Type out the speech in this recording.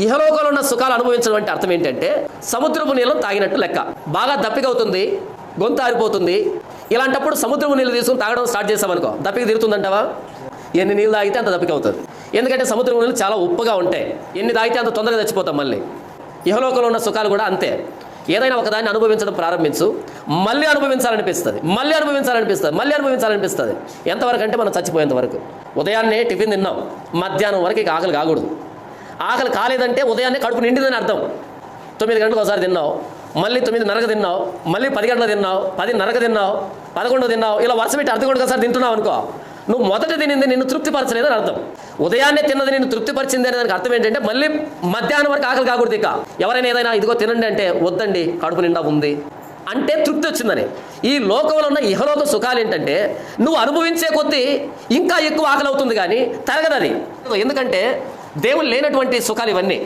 ఇహలోకంలో ఉన్న సుఖాలు అనుభవించడం అంటే అర్థం ఏంటంటే సముద్రపు నీళ్ళను తాగినట్టు లెక్క. బాగా దప్పికవుతుంది, గొంతు ఆరిపోతుంది. ఇలాంటప్పుడు సముద్రపు నీళ్ళు తీసుకుని తాగడం స్టార్ట్ చేసామనుకో, దప్పిక తీరుతుందంటావా? ఎన్ని నీళ్ళు తాగితే అంత దప్పిక అవుతుంది. ఎందుకంటే సముద్రపు నీళ్ళు చాలా ఉప్పుగా ఉంటాయి. ఎన్ని తాగితే అంత తొందరగా చచ్చిపోతాం. మళ్ళీ ఇహలోకంలో ఉన్న సుఖాలు కూడా అంతే. ఏదైనా ఒకదాన్ని అనుభవించడం ప్రారంభించు, మళ్ళీ అనుభవించాలనిపిస్తుంది, మళ్ళీ అనుభవించాలనిపిస్తుంది, మళ్ళీ అనుభవించాలనిపిస్తుంది. ఎంతవరకు అంటే మనం చచ్చిపోయేంత వరకు. ఉదయాన్నే టిఫిన్ తిన్నాం, మధ్యాహ్నం వరకు ఇక ఆకలి కాకూడదు. ఆకలి కాలేదంటే ఉదయాన్నే కడుపు నిండిందని అర్థం. 9 గంటలకు ఒకసారి తిన్నావు, మళ్ళీ 9:30కు తిన్నావు, మళ్ళీ 10 గంటలకు తిన్నావు, 10:30కు తిన్నావు, 11 తిన్నావు, ఇలా వరుస పెట్టి అర్ధ గంటకు ఒకసారి తింటున్నావు అనుకో, నువ్వు మొదట తినింది నిన్ను తృప్తిపరచలేదని అర్థం. ఉదయాన్నే తిన్నది నిన్ను తృప్తిపరిచింది అనే దానికి అర్థం ఏంటంటే మళ్ళీ మధ్యాహ్నం వరకు ఆకలి కాకూడదు. ఇక ఎవరైనా ఏదైనా ఇదిగో తినండి అంటే వద్దండి, కడుపు నిండా ఉంది అంటే తృప్తి వచ్చిందని. ఈ లోకంలో ఉన్న ఇహలోక సుఖాలు ఏంటంటే నువ్వు అనుభవించే కొద్దీ ఇంకా ఎక్కువ ఆకలి అవుతుంది, కానీ తరగదది. ఎందుకంటే దేవుడు లేనటువంటి సుఖాలు ఇవన్నీ.